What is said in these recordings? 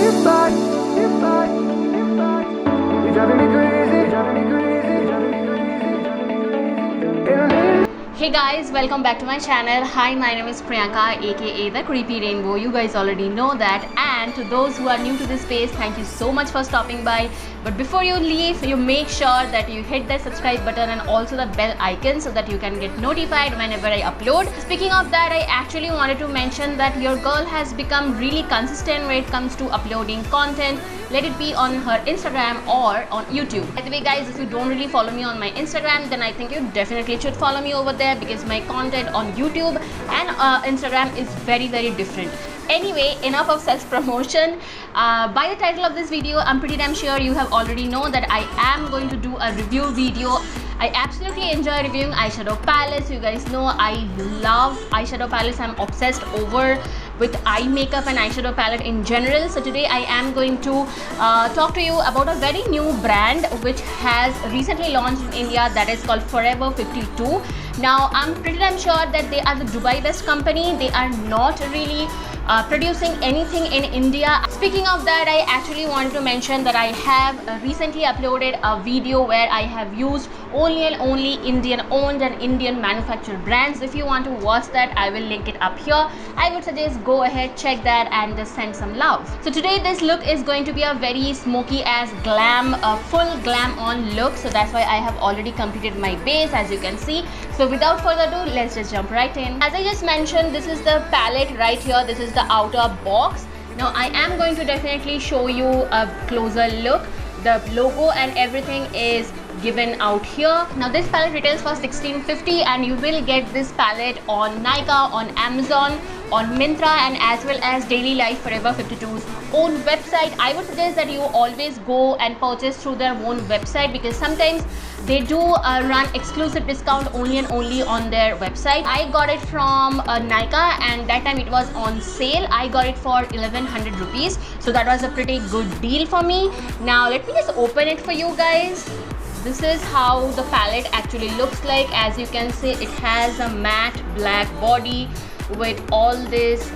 Hey guys, welcome back to my channel. Hi, my name is Priyanka, aka the Creepy Rainbow. You guys already know that. And to those who are new to this space, thank you so much for stopping by. But before you leave, you make sure that you hit the subscribe button and also the bell icon so that you can get notified whenever I upload. Speaking of that, I actually wanted to mention that your girl has become really consistent when it comes to uploading content. Let it be on her Instagram or on YouTube. By the way guys, if you don't really follow me on my Instagram, then I think you definitely should follow me over there because my content on YouTube and Instagram is very different. Anyway, enough of self-promotion. By the title of this video, I'm pretty damn sure you have already know that I am going to do a review video. I absolutely enjoy reviewing eyeshadow palettes. You guys know I love eyeshadow palettes. I'm obsessed over with eye makeup and eyeshadow palette in general. So today I am going to talk to you about a very new brand which has recently launched in India, that is called Forever 52. Now I'm pretty damn sure that they are the Dubai based company. They are not really producing anything in India. Speaking of that, I actually wanted to mention that I have recently uploaded a video where I have used only Indian owned and Indian manufactured brands. If you want to watch that, I will link it up here. I would suggest go ahead, check that and just send some love. So today this look is going to be a very smoky as glam, full glam on look. So that's why I have already completed my base, as you can see. So without further ado, let's just jump right in. As I just mentioned, this is the palette right here. This is the outer box. Now I am going to definitely show you a closer look. The logo and everything is given out here. Now this palette retails for $16.50 and you will get this palette on Nykaa, on Amazon, on Myntra, and as well as Daily Life Forever 52's own website. I would suggest that you always go and purchase through their own website because sometimes they do run exclusive discount only and only on their website. I got it from Nykaa and that time it was on sale. I got it for 1100 rupees. So that was a pretty good deal for me. Now let me just open it for you guys. This is how the palette actually looks like. As you can see, it has a matte black body with all this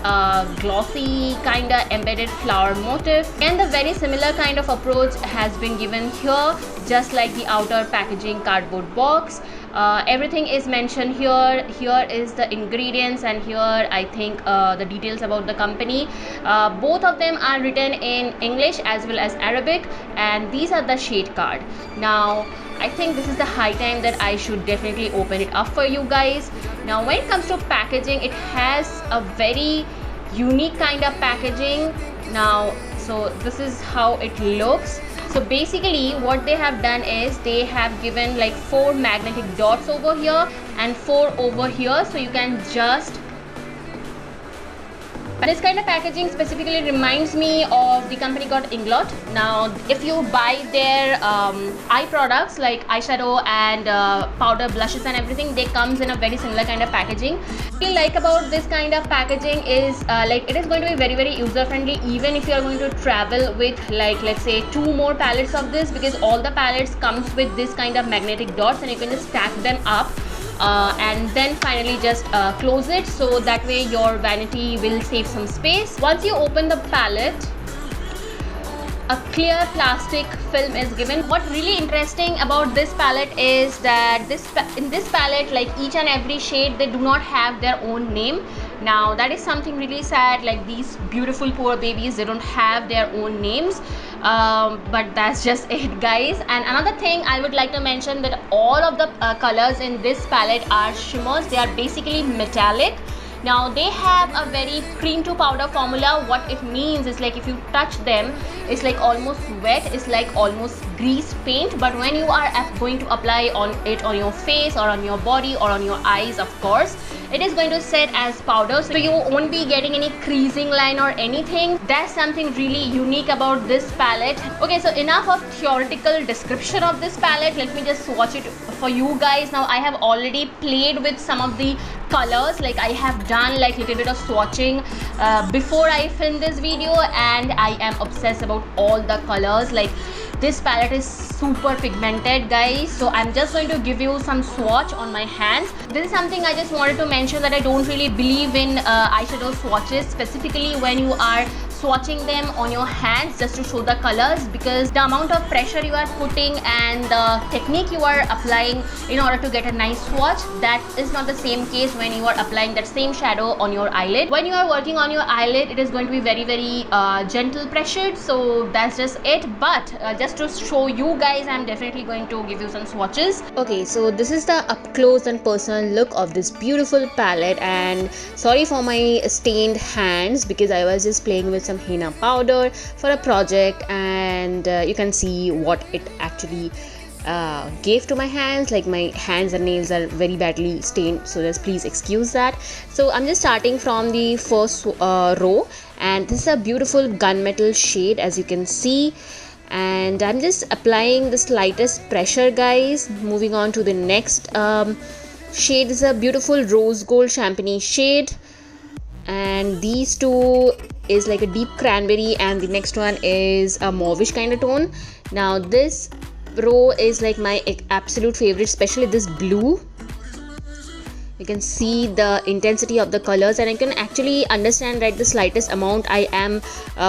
glossy kind of embedded flower motif, and the very similar kind of approach has been given here, just like the outer packaging cardboard box. Everything is mentioned here. Here is the ingredients and here I think the details about the company. Both of them are written in English as well as Arabic, and these are the shade card. Now I think this is the high time that I should definitely open it up for you guys. Now when it comes to packaging, it has a very unique kind of packaging. Now so this is how it looks. So basically what they have done is they have given like 4 magnetic dots over here and 4 over here, so you can just. This kind of packaging specifically reminds me of the company called Inglot. Now if you buy their eye products like eyeshadow and powder, blushes and everything, they comes in a very similar kind of packaging. What I like about this kind of packaging is like it is going to be very user friendly, even if you are going to travel with like let's say 2 more palettes of this, because all the palettes comes with this kind of magnetic dots and you can just stack them up. And then finally just close it, so that way your vanity will save some space. Once you open the palette, a clear plastic film is given. What really interesting about this palette is that in this palette, like each and every shade, they do not have their own name. Now that is something really sad, like these beautiful poor babies, they don't have their own names. But that's just it guys. And another thing I would like to mention, that all of the colors in this palette are shimmers. They are basically metallic. Now they have a very cream to powder formula. What it means is like if you touch them, it's like almost wet, it's like almost grease paint. But when you are going to apply on your face or on your body or on your eyes, of course, it is going to set as powder, so you won't be getting any creasing line or anything. That's something really unique about this palette. Okay, so enough of theoretical description of this palette. Let me just swatch it for you guys. Now I have already played with some of the colors, like I have done like little bit of swatching before I filmed this video, and I am obsessed about all the colors. Like this palette is super pigmented guys, so I'm just going to give you some swatch on my hands. This is something I just wanted to mention, that I don't really believe in eyeshadow swatches, specifically when you are swatching them on your hands just to show the colors, because the amount of pressure you are putting and the technique you are applying in order to get a nice swatch, that is not the same case when you are applying that same shadow on your eyelid. When you are working on your eyelid, it is going to be very gentle pressured, so that's just it. But just to show you guys, I'm definitely going to give you some swatches. Okay, so this is the up close and personal look of this beautiful palette, and sorry for my stained hands because I was just playing with some henna powder for a project, and you can see what it actually gave to my hands. Like, my hands and nails are very badly stained, so just please excuse that. So I'm just starting from the first row, and this is a beautiful gunmetal shade, as you can see, and I'm just applying the slightest pressure, guys. Moving on to the next shade is a beautiful rose gold champagne shade, and these two is like a deep cranberry, and the next one is a mauvish kind of tone. Now this row is like my absolute favorite, especially this blue. You can see the intensity of the colors, and I can actually understand that the slightest amount I am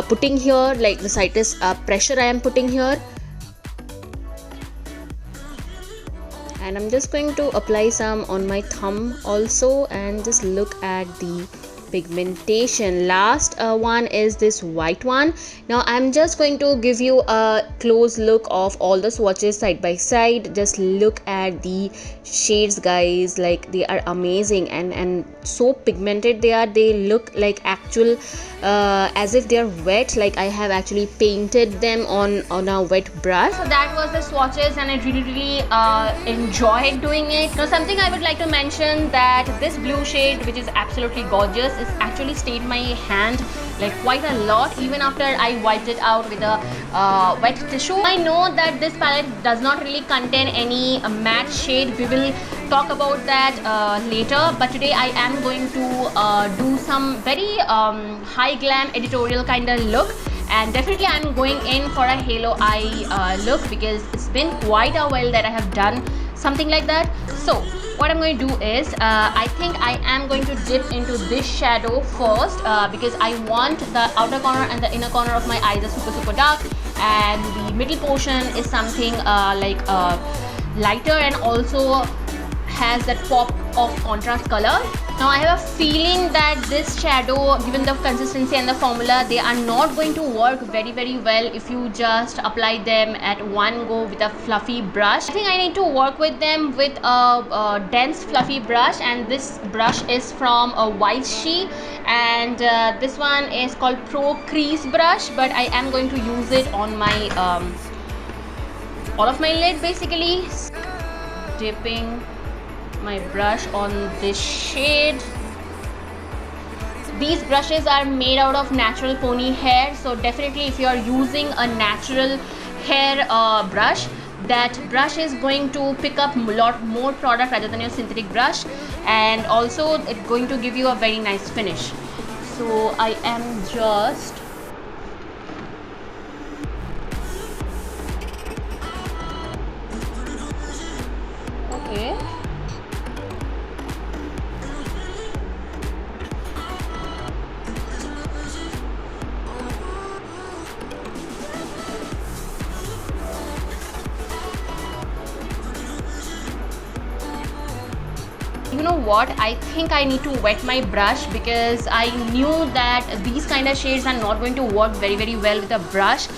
putting here, like the slightest pressure I am putting here. And I'm just going to apply some on my thumb also, and just look at the pigmentation. Last one is this white one. Now I'm just going to give you a close look of all the swatches side by side. Just look at the shades, guys. Like, they are amazing and so pigmented they are. They look like actual as if they are wet, like I have actually painted them on a wet brush. So that was the swatches, and I really enjoyed doing it. Now something I would like to mention, that this blue shade, which is absolutely gorgeous, is actually stained my hand like quite a lot, even after I wiped it out with a wet tissue. I know that this palette does not really contain any matte shade. We will talk about that later, but today I am going to do some very high glam editorial kind of look, and definitely I'm going in for a halo eye look, because it's been quite a while that I have done something like that. So what I'm going to do is, I think I am going to dip into this shadow first, because I want the outer corner and the inner corner of my eyes are super dark, and the middle portion is something like lighter and also has that pop of contrast color. Now I have a feeling that this shadow, given the consistency and the formula, they are not going to work very well if you just apply them at one go with a fluffy brush. I think I need to work with them with a dense fluffy brush, and this brush is from Weiss, and this one is called Pro Crease brush, but I am going to use it on my all of my lid, basically. Dipping my brush on this shade. These brushes are made out of natural pony hair, so definitely if you are using a natural hair brush, that brush is going to pick up a lot more product rather than your synthetic brush, and also it's going to give you a very nice finish. So I am just okay. You know what, I think I need to wet my brush, because I knew that these kind of shades are not going to work very well with a brush.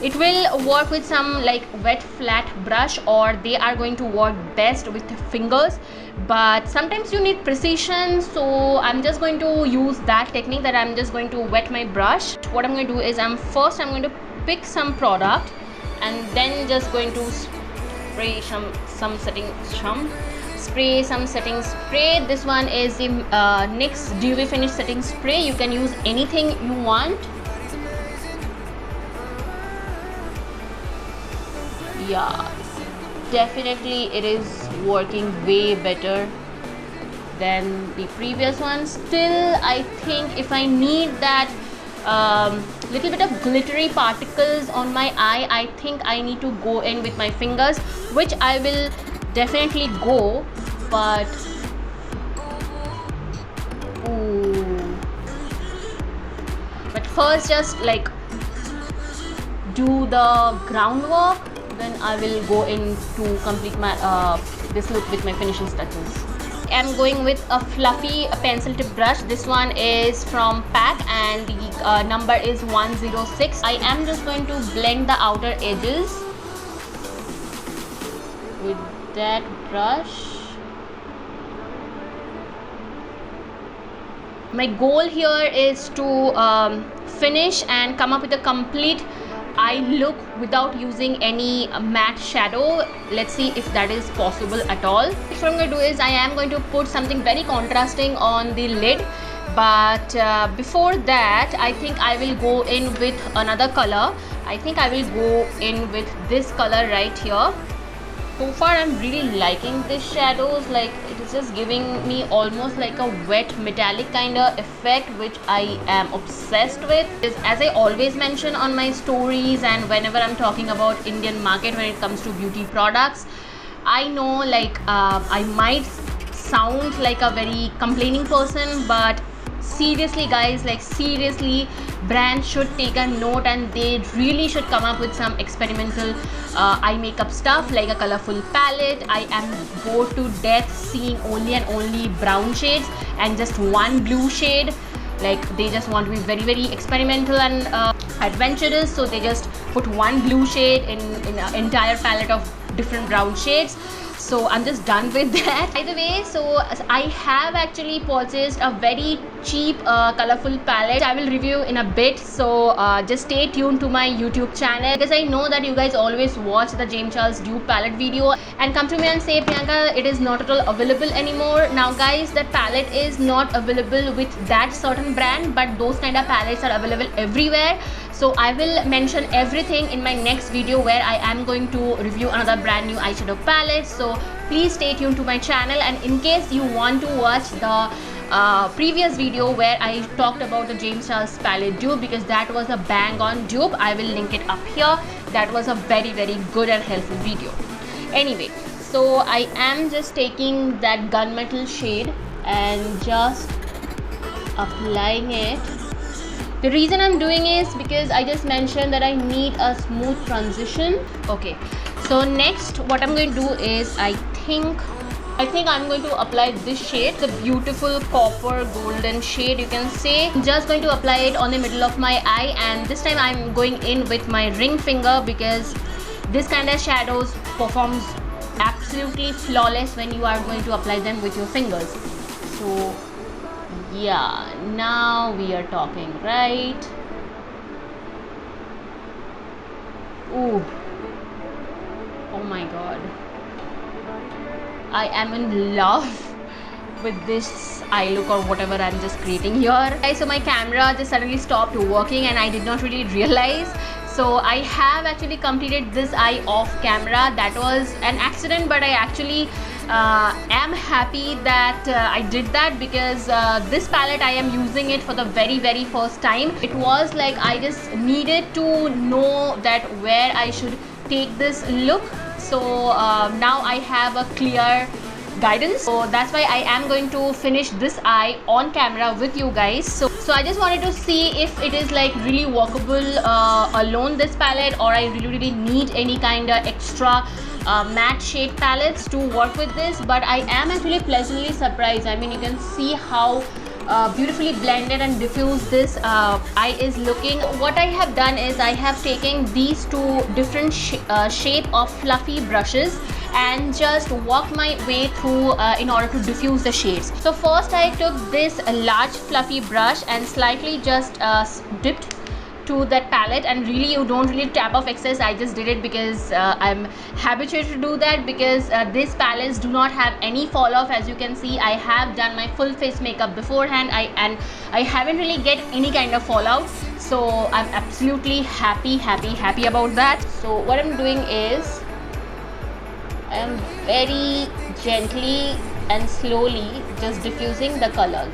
It will work with some like wet flat brush, or they are going to work best with fingers, but sometimes you need precision, so I'm just going to use that technique, that I'm just going to wet my brush. What I'm going to do is, I'm going to pick some product and then just going to spray some setting spray. This one is the NYX Dewy Finish Setting Spray. You can use anything you want. Yeah, definitely it is working way better than the previous one. Still, I think if I need that little bit of glittery particles on my eye, I think I need to go in with my fingers, which I will definitely go, but first just like do the groundwork, then I will go in to complete my this look with my finishing touches. I'm going with a fluffy pencil tip brush. This one is from PAC and the number is 106. I am just going to blend the outer edges with that brush. My goal here is to finish and come up with a complete eye look without using any matte shadow. Let's see if that is possible at all. What I'm going to do is I am going to put something very contrasting on the lid, but before that I think I will go in with another color. I think I will go in with this color right here. So far I'm really liking this shadows, like it is just giving me almost like a wet metallic kind of effect, which I am obsessed with. As I always mention on my stories and whenever I'm talking about Indian market when it comes to beauty products, I know like I might sound like a very complaining person, but seriously guys, like seriously, brands should take a note and they really should come up with some experimental eye makeup stuff like a colorful palette. I am bored to death seeing only and only brown shades and just one blue shade. Like they just want to be very very experimental and adventurous, so they just put one blue shade in an entire palette of different brown shades. So I'm just done with that. By the way, so I have actually purchased a very cheap colorful palette. I will review in a bit, so just stay tuned to my YouTube channel, because I know that you guys always watch the James Charles dupe palette video and come to me and say, Priyanka, it is not at all available anymore. Now guys, that palette is not available with that certain brand, but those kind of palettes are available everywhere. So I will mention everything in my next video where I am going to review another brand new eyeshadow palette. So please stay tuned to my channel, and in case you want to watch the previous video where I talked about the James Charles palette dupe, because that was a bang on dupe, I will link it up here. That was a very very good and helpful video. Anyway, so I am just taking that gunmetal shade and just applying it. The reason I'm doing is because I just mentioned that I need a smooth transition. Okay, so next what I'm going to do is I think I'm going to apply this shade, the beautiful copper golden shade, you can say. I'm just going to apply it on the middle of my eye, and this time I'm going in with my ring finger, because this kind of shadows performs absolutely flawless when you are going to apply them with your fingers. So yeah, now we are talking, right? Ooh, oh my god, I am in love with this eye look or whatever I'm just creating here. Okay, so my camera just suddenly stopped working and I did not really realize. So I have actually completed this eye off camera. That was an accident, but I actually am happy that I did that, because this palette I am using it for the very very first time. It was like I just needed to know that where I should take this look. So now I have a clear guidance, so that's why I am going to finish this eye on camera with you guys. So I just wanted to see if it is like really workable alone, this palette, or I really need any kind of extra matte shade palettes to work with this. But I am actually pleasantly surprised. I mean, you can see how beautifully blended and diffused this eye is looking. What I have done is I have taken these two different shape of fluffy brushes and just walked my way through in order to diffuse the shades. So first I took this large fluffy brush and slightly just dipped to that palette, and really you don't really tap off excess. I just did it because I'm habituated to do that, because these palettes do not have any fall off. As you can see, I have done my full face makeup beforehand, and I haven't really get any kind of fallout, so I'm absolutely happy about that. So what I'm doing is I am very gently and slowly just diffusing the colors.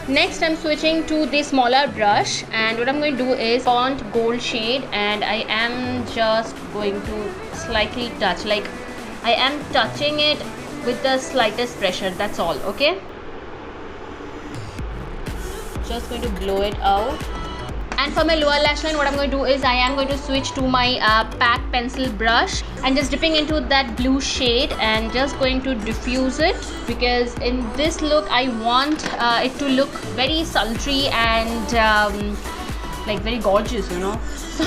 Next I'm switching to the smaller brush, and what I'm going to do is Font Gold shade, and I am just going to slightly touch, like I am touching it with the slightest pressure, that's all. Okay, just going to blow it out. And for my lower lash line, what I'm going to do is I am going to switch to my PAC pencil brush and just dipping into that blue shade and just going to diffuse it, because in this look I want it to look very sultry and like very gorgeous, you know. So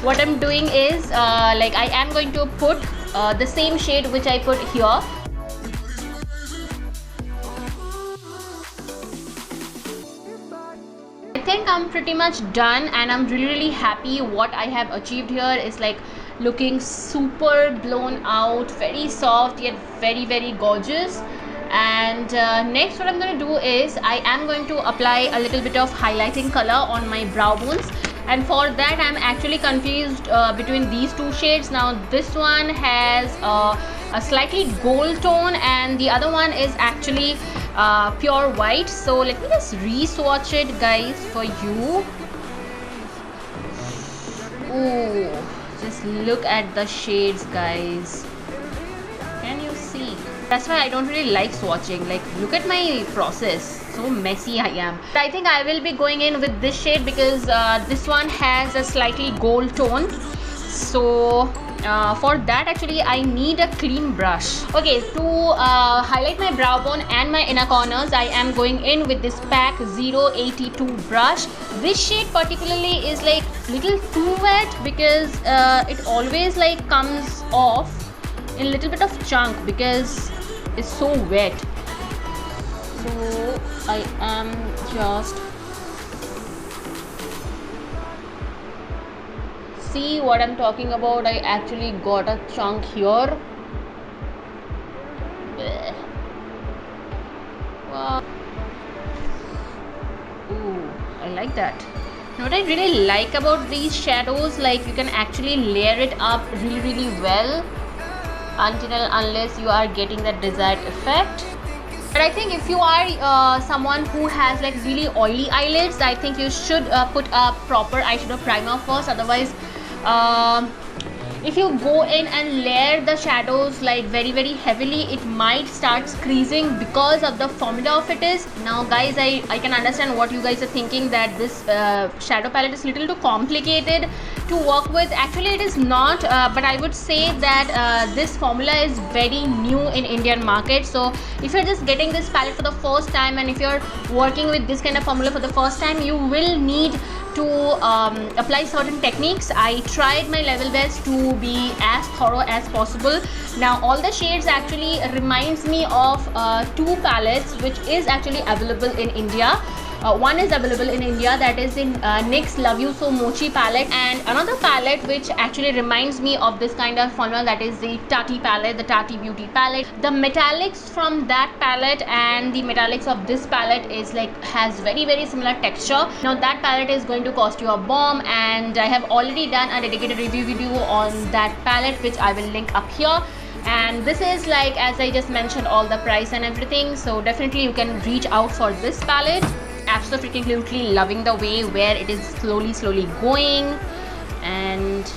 what I'm doing is like I am going to put the same shade which I put here. I think I'm pretty much done, and I'm really happy. What I have achieved here is like looking super blown out, very soft yet very gorgeous. And next what I'm going to do is I am going to apply a little bit of highlighting color on my brow bones, and for that I'm actually confused between these two shades. Now this one has a slightly gold tone and the other one is actually pure white. So let me just re-swatch it, guys, for you. Ooh, just look at the shades, guys. Can you see? That's why I don't really like swatching. Like, look at my process, so messy I am. I think I will be going in with this shade because this one has a slightly gold tone. So for that actually I need a clean brush. Okay, to highlight my brow bone and my inner corners, I am going in with this PAC 082 brush. This shade particularly is like little too wet because it always like comes off in a little bit of chunk because it's so wet. So I am just, see what I'm talking about. I actually got a chunk here. Wow. Ooh, I like that. What I really like about these shadows, like you can actually layer it up really well unless you are getting that desired effect. But I think if you are someone who has like really oily eyelids, I think you should put a proper eyeshadow primer first. Otherwise if you go in and layer the shadows like very heavily, it might start creasing because of the formula of it is. Now guys, I can understand what you guys are thinking, that this shadow palette is little too complicated to work with. Actually it is not, but I would say that this formula is very new in Indian market. So if you're just getting this palette for the first time and if you're working with this kind of formula for the first time, you will need to apply certain techniques. I tried my level best to be as thorough as possible. Now all the shades actually reminds me of two palettes which is actually available in India. One is available in India, that is in NYX Love You So Mochi palette, and another palette which actually reminds me of this kind of formula, that is the Tati palette, the Tati Beauty palette. The metallics from that palette and the metallics of this palette is like has very similar texture. Now that palette is going to cost you a bomb, and I have already done a dedicated review video on that palette which I will link up here. And this is like, as I just mentioned, all the price and everything, so definitely you can reach out for this palette. Absolutely loving the way where it is slowly going, and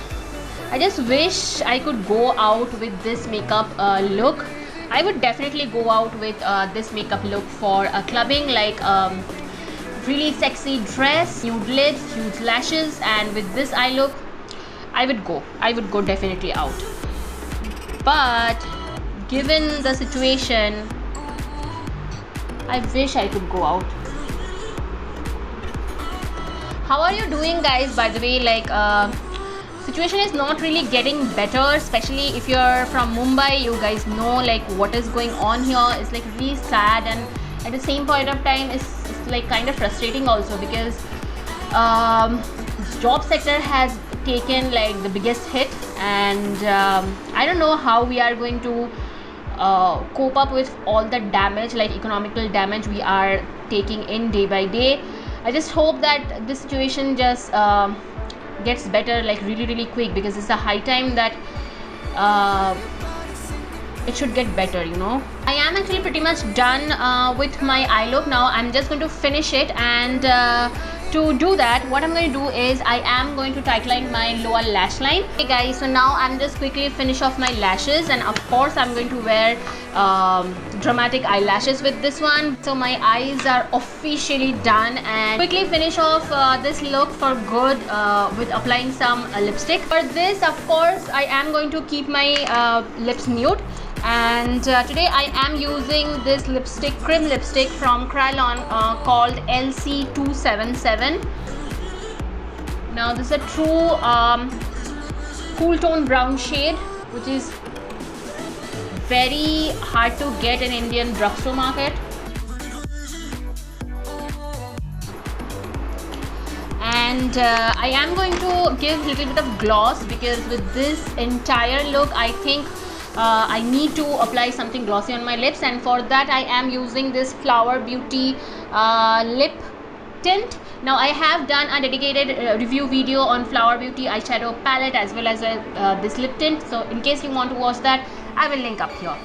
I just wish I could go out with this makeup look. I would definitely go out with this makeup look for a clubbing, like really sexy dress, nude lips, huge lashes, and with this eye look I would go definitely out. But given the situation, I wish I could go out. How are you doing, guys? By the way, like situation is not really getting better, especially if you're from Mumbai. You guys know like what is going on here. It's like really sad, and at the same point of time it's like kind of frustrating also, because job sector has taken like the biggest hit, and I don't know how we are going to cope up with all the damage, like economical damage we are taking in day by day. I just hope that this situation just gets better like really quick, because it's a high time that it should get better, you know. I am actually pretty much done with my eye look. Now I'm just going to finish it and to do that, what I'm going to do is I am going to tightline my lower lash line. Okay guys, so now I'm just quickly finish off my lashes, and of course I'm going to wear dramatic eyelashes with this one. So my eyes are officially done, and quickly finish off this look for good with applying some lipstick. For this, of course, I am going to keep my lips nude. And today I am using this lipstick, cream lipstick from Kryolan called LC277. Now this is a true cool tone brown shade, which is very hard to get in Indian drugstore market. And I am going to give a little bit of gloss, because with this entire look I think I need to apply something glossy on my lips, and for that I am using this Flower Beauty lip tint. Now I have done a dedicated review video on Flower Beauty eyeshadow palette as well as this lip tint, so in case you want to watch that, I will link up here.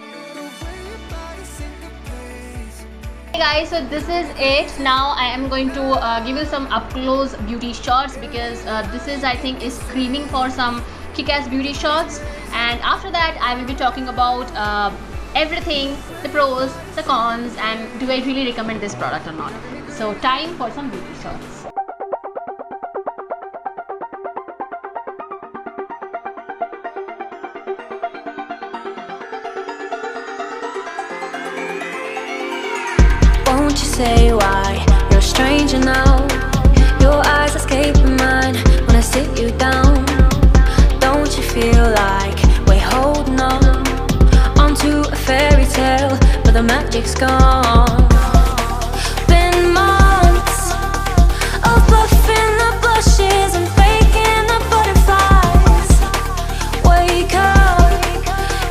Hey guys, so this is it. Now I am going to give you some up close beauty shots, because this is, I think, is screaming for some kick-ass beauty shots. And after that I will be talking about everything, the pros, the cons, and do I really recommend this product or not. So time for some beauty shots. Won't you say why you're a stranger now? Your eyes escaping mine when I sit you down. Don't you feel like we're holding on onto a fairy tale, but the magic's gone? Been months of bluffing the blushes and faking the butterflies. Wake up,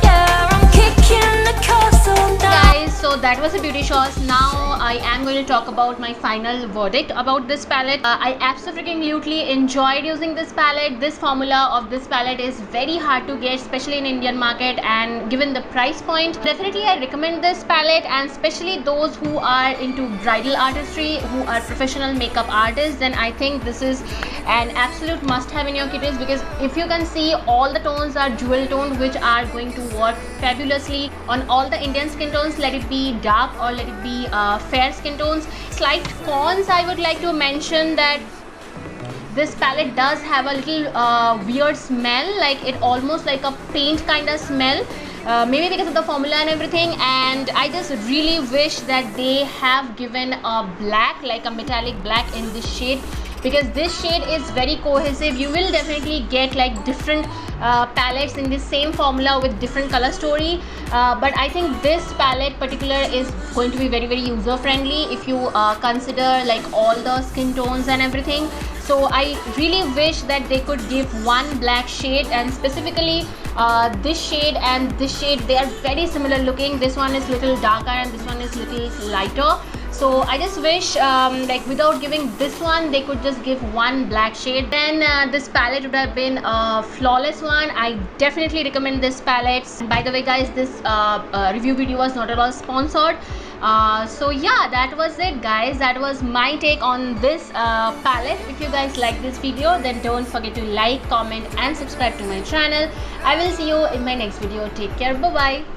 yeah, I'm kicking the castle down. Guys, so that was a beauty shots. Now I am going to talk about my final verdict about this palette. I absolutely enjoyed using this palette. This formula of this palette is very hard to get, especially in Indian market, and given the price point, definitely I recommend this palette. And especially those who are into bridal artistry, who are professional makeup artists, then I think this is an absolute must have in your kitties, because if you can see, all the tones are jewel toned, which are going to work fabulously on all the Indian skin tones, let it be dark or let it be fair skin tones. Slight cons I would like to mention that this palette does have a little weird smell, like it almost like a paint kind of smell, maybe because of the formula and everything. And I just really wish that they have given a black, like a metallic black in this shade, because this shade is very cohesive. You will definitely get like different palettes in the same formula with different color story, but I think this palette particular is going to be very user friendly if you consider like all the skin tones and everything. So I really wish that they could give one black shade, and specifically this shade and this shade, they are very similar looking. This one is little darker and this one is little lighter. So I just wish like without giving this one, they could just give one black shade. Then this palette would have been a flawless one. I definitely recommend this palette. By the way guys, this review video was not at all sponsored. So yeah, that was it guys. That was my take on this palette. If you guys like this video, then don't forget to like, comment and subscribe to my channel. I will see you in my next video. Take care. Bye bye.